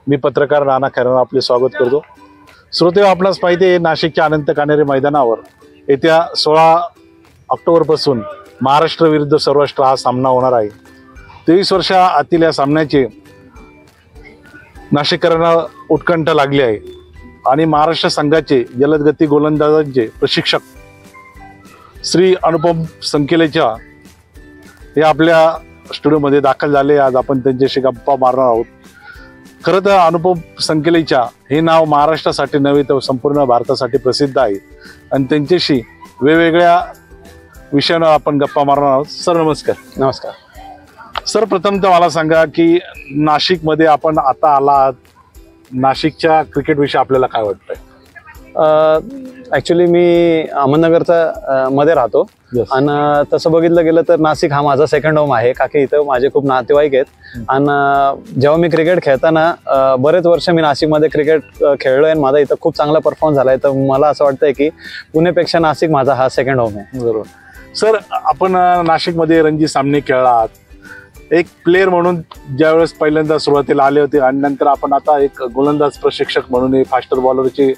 मी पत्रकार नाना खैराना आपले स्वागत करतो। श्रोते, आपणास माहिती आहे नाशिकच्या अनंत कान्हेरे मैदानावर येत्या 16 ऑक्टोबरपासून महाराष्ट्र विरुद्ध सौराष्ट्र हा सामना होणार आहे। 23 वर्षा आतील या सामन्याचे नाशिककरांना उत्कंठ लागली आहे आणि महाराष्ट्र संघाचे जलदगती गोलंदाजांचे प्रशिक्षक श्री अनुपम संकेलेच्या हे आपल्या स्टुडिओमध्ये दाखल झाले। आज आपण त्यांच्याशी गप्पा मारणार आहोत। खरं तर अनुपम संकेलेच्या हे नाव महाराष्ट्रासाठी नव्हे तर संपूर्ण भारतासाठी प्रसिद्ध आहे आणि त्यांच्याशी वेगवेगळ्या विषयांवर आपण गप्पा मारणार आहोत। सर नमस्कार। नमस्कार सर, प्रथमतः मला सांगा की नाशिकमध्ये आपण आता आलात, नाशिकच्या क्रिकेट विषयी आपल्याला काय वाटतंय? ॲक्च्युली मी अहमदनगरचा मध्ये राहतो आणि तसं बघितलं गेलं तर नाशिक हा माझा सेकंड होम आहे, का की इथं माझे खूप नातेवाईक आहेत आणि जेव्हा मी क्रिकेट खेळताना बरेच वर्ष मी नाशिकमध्ये क्रिकेट खेळलोय आणि माझा इथं खूप चांगला परफॉर्म झाला आहे। तर मला असं वाटतंय की पुण्यापेक्षा नाशिक माझा हा सेकंड होम आहे। बरोबर सर, आपण नाशिकमध्ये रणजी सामने खेळलात, एक प्लेयर म्हणून ज्यावेळेस पहिल्यांदा सुरुवातीला आले होते आणि नंतर आपण आता एक गोलंदाज प्रशिक्षक म्हणून फास्टर बॉलरचे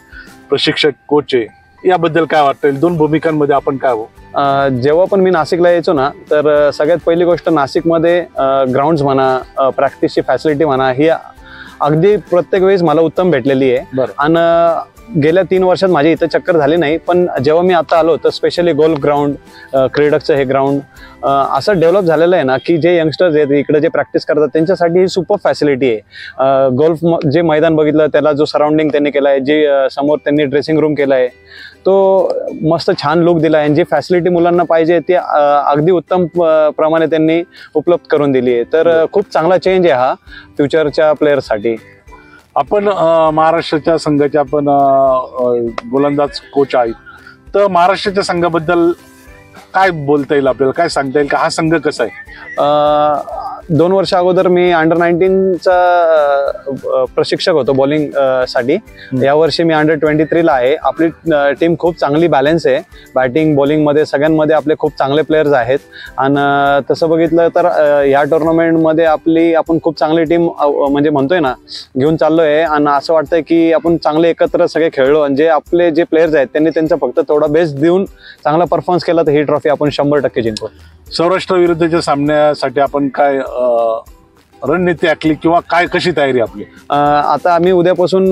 प्रशिक्षक कोच आहे, याबद्दल काय वाटतं? दोन भूमिकांमध्ये आपण काय हो? जेव्हा पण मी नाशिकला यायचो ना तर सगळ्यात पहिली गोष्ट नाशिकमध्ये ग्राउंड्स म्हणा, प्रॅक्टिसची फॅसिलिटी म्हणा, ही अगदी प्रत्येक वेळेस मला उत्तम भेटलेली आहे आणि गेल्या 3 वर्षात माझी इथं चक्कर झाली नाही। पण जेव्हा मी आता आलो तर स्पेशली गोल्फ ग्राउंड, क्रीडकचं हे ग्राउंड असं डेव्हलप झालेलं आहे ना की जे यंगस्टर्स आहेत इकडे जे प्रॅक्टिस करतात त्यांच्यासाठी ही सुपर फॅसिलिटी आहे। गोल्फ जे मैदान बघितलं त्याला जो सराउंडिंग त्यांनी केला आहे, जे समोर त्यांनी ड्रेसिंग रूम केला आहे तो मस्त छान लुक दिला आहे आणि जी फॅसिलिटी मुलांना पाहिजे ती अगदी उत्तम प्रमाणे त्यांनी उपलब्ध करून दिली आहे। तर खूप चांगला चेंज आहे हा फ्युचरच्या प्लेयर्ससाठी। आपण महाराष्ट्राच्या संघाचे आपण गोलंदाज कोच आहेत, तर महाराष्ट्राच्या संघाबद्दल काय बोलता येईल आपल्याला? काय सांगता येईल का हा संघ कसा आहे? 2 वर्ष अगोदर मी अंडर 19चा प्रशिक्षक होतो बॉलिंग साठी। या वर्षी मी अंडर 23 ला आहे। आपली टीम खूप चांगली बॅलन्स आहे, बॅटिंग बॉलिंग मध्ये सगळ्यांमध्ये आपले खूप चांगले प्लेयर्स आहेत आणि तसं बघितलं तर या टुर्नामेंटमध्ये आपण खूप चांगली टीम म्हणजे म्हणतोय ना घेऊन चाललोय आणि असं वाटतंय की आपण चांगले एकत्र सगळे खेळलो आणि जे आपले जे प्लेयर्स आहेत त्यांनी त्यांचा फक्त थोडा बेस्ट देऊन चांगला परफॉर्मन्स केला तर ही ट्रॉफी आपण 100% जिंकू। सौराष्ट्र विरुद्धच्या सामन्यासाठी आपण काय रणनीती आखली किंवा काय कशी तयारी आपली? आता आम्ही उद्यापासून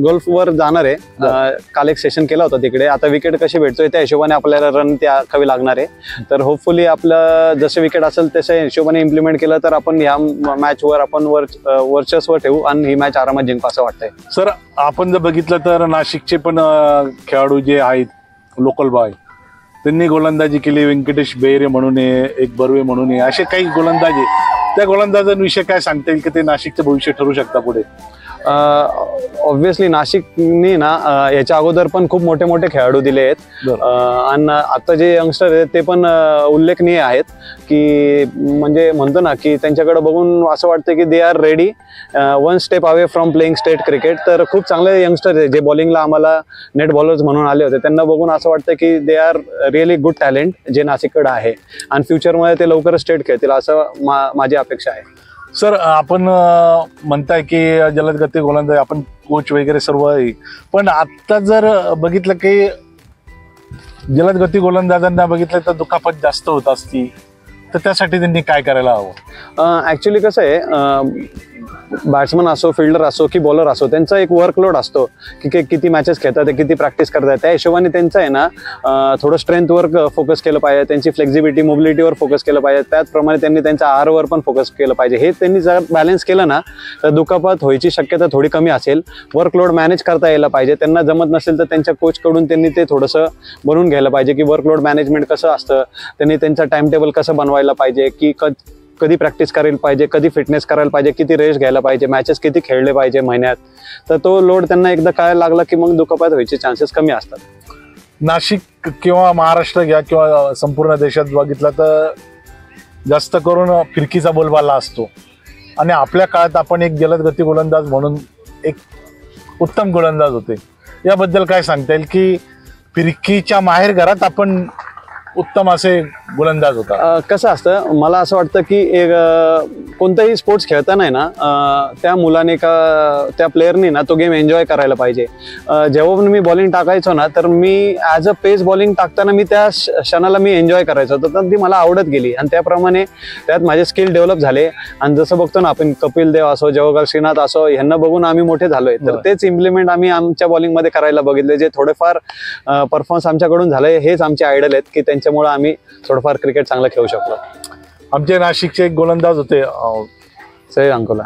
गोल्फवर जाणार आहे। काल एक सेशन केला होता तिकडे। आता विकेट कशी भेटतोय त्या हिशोबाने आपल्याला रणनीती आखावी लागणार आहे। तर होपफुली आपलं जसे विकेट असेल तशा हिशोबाने इम्प्लिमेंट केलं तर आपण ह्या मॅचवर आपण वर्चस्व ठेवू आणि ही मॅच आरामात जिंकू असं वाटतंय। सर, आपण जर बघितलं तर नाशिकचे पण खेळाडू जे आहेत लोकल बॉय त्यांनी गोलंदाजी केली। व्यंकटेश बेहरे म्हणून एक बर्वे म्हणून असे काही गोलंदाज आहे, त्या गोलंदाजांविषयी काय सांगता येईल की ते नाशिकचं भविष्य ठरू शकता पुढे? ऑब्व्हियसली नाशिकने ना याच्या अगोदर पण खूप मोठे मोठे खेळाडू दिले आहेत आणि आता जे यंगस्टर आहेत ते पण उल्लेखनीय आहेत की म्हणजे म्हणतो ना की त्यांच्याकडे बघून असं वाटतं की they are ready, 1 step away from playing state cricket. तर खूप चांगले यंगस्टर आहेत जे बॉलिंगला आम्हाला नेट बॉलर्स म्हणून आले होते, त्यांना बघून असं वाटतं की they are really good talent जे नाशिककडे आहे आणि फ्युचरमध्ये ते लवकरच स्टेट खेळतील असं माझी अपेक्षा आहे। सर, आपण म्हणताय की जलदगती गोलंदाज आपण कोच वगैरे सर्व आहे, पण आता जर बघितलं की जलदगती गोलंदाजांना बघितलं तर दुखापत जास्त होत असती, तर त्यासाठी त्यांनी काय करायला हवं? ॲक्च्युली कसं आहे, बॅट्समन असो, फिल्डर असो की बॉलर असो, त्यांचा एक वर्कलोड असतो की किती मॅचेस खेळतात, किती प्रॅक्टिस करतात। त्या हिशोबाने त्यांचं आहे ना थोडं स्ट्रेंथवर फोकस केलं पाहिजे, त्यांची फ्लेक्झिबिलिटी मोबिलिटीवर फोकस केलं पाहिजे, त्याचप्रमाणे त्यांनी त्यांच्या आहारवर पण फोकस केलं पाहिजे। हे त्यांनी जर बॅलन्स केलं ना तर दुखापत व्हायची शक्यता थोडी कमी असेल। वर्कलोड मॅनेज करता यायला पाहिजे, त्यांना जमत नसेल तर त्यांच्या कोचकडून त्यांनी ते थोडंसं बनवून घ्यायला पाहिजे की वर्कलोड मॅनेजमेंट कसं असतं, त्यांनी त्यांचा टाइम टेबल कसं बनवायला पाहिजे, की कधी प्रॅक्टिस करायला पाहिजे, कधी फिटनेस करायला पाहिजे, किती रेस्ट घ्यायला पाहिजे, मॅचेस किती खेळले पाहिजे महिन्यात। तर तो लोड त्यांना एकदा कळायला लागला की मग दुखापत व्हायचे चान्सेस कमी असतात। नाशिक किंवा महाराष्ट्र घ्या किंवा संपूर्ण देशात बघितलं तर जास्त करून फिरकीचा बोलबाला असतो आणि आपल्या काळात आपण एक जलदगती गोलंदाज म्हणून एक उत्तम गोलंदाज होते, याबद्दल काय सांगता येईल की फिरकीच्या माहेर घरात आपण उत्तम असे गोलंदाज होता. कसं असतं, मला असं वाटतं की एक कोणताही स्पोर्ट्स खेळताना आहे ना, त्या मुलाने का त्या प्लेअरनी ना तो गेम एन्जॉय करायला पाहिजे. जेव्हा पण मी बॉलिंग टाकायचो ना, तर मी ॲज अ पेस बॉलिंग टाकताना मी त्या क्षणाला मी एन्जॉय करायचो, तर ती मला आवडत गेली आणि त्याप्रमाणे त्यात माझे स्किल डेव्हलप झाले. आणि जसं बघतो ना आपण, कपिल देव असो, जवाहरलाल श्रीनाथ असो, यांना बघून आम्ही मोठे झालोय. तर तेच इम्प्लिमेंट आम्ही आमच्या बॉलिंगमध्ये करायला बघितले. जे थोडेफार परफॉर्मन्स आमच्याकडून झाले, हेच आमचे आयडल आहेत की त्यांच्यामुळे आम्ही थोडंफार क्रिकेट चांगलं खेळू शकलो. आमचे नाशिकचे एक गोलंदाज होते सलील अंकोला.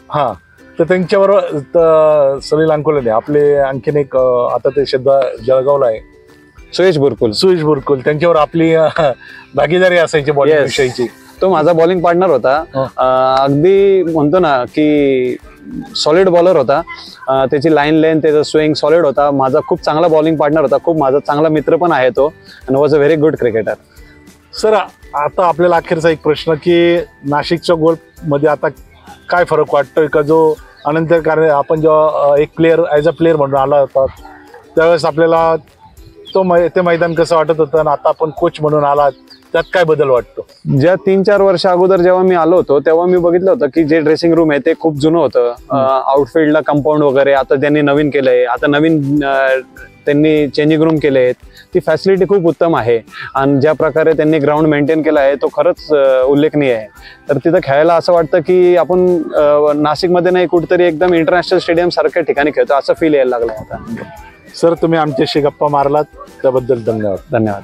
हा, तर त्यांच्यावर सलील अंकोला आपले आणखीन एक आता ते सध्या जळगावला आहे, सुयश बुरकुल. त्यांच्यावर आपली भागीदारी असायची बॉलिंग विषयीची. तो माझा बॉलिंग पार्टनर होता. अगदी म्हणतो ना की सॉलिड बॉलर होता. त्याची लाईन लेंथ, त्याचा स्विंग सॉलिड होता. माझा खूप चांगला बॉलिंग पार्टनर होता. खूप माझा चांगला मित्र पण आहे तो. And was a very good cricketer. Sir, आता आपल्याला अखेरचा एक प्रश्न की नाशिकच्या गोल्फमध्ये आता काय फरक वाटतोय का? जो अनंतर कारण आपण जेव्हा एक प्लेअर ॲज अ प्लेअर म्हणून आला होता त्यावेळेस आपल्याला ते मैदान कसं वाटत होतं, आणि आता आपण कोच म्हणून आलात त्यात काय बदल वाटतो? ज्या 3-4 वर्ष अगोदर जेव्हा मी आलो होतो तेव्हा मी बघितलं होतं की जे ड्रेसिंग रूम आहे ते खूप जुनं होतं. आउटफिल्डला कंपाऊंड वगैरे आता त्यांनी नवीन केलंय. आता नवीन त्यांनी चेंजिंग रूम केले आहेत. ती फॅसिलिटी खूप उत्तम आहे. आणि ज्या प्रकारे त्यांनी ग्राउंड मेंटेन केला आहे तो खरंच उल्लेखनीय आहे. तर तिथं खेळायला असं वाटतं की आपण नाशिकमध्ये नाही, कुठेतरी एकदम इंटरनॅशनल स्टेडियम सारख्या ठिकाणी खेळतो असं फील यायला लागलं आता. सर, तुम्ही आमच्याशी गप्पा मारलात त्याबद्दल धन्यवाद. धन्यवाद.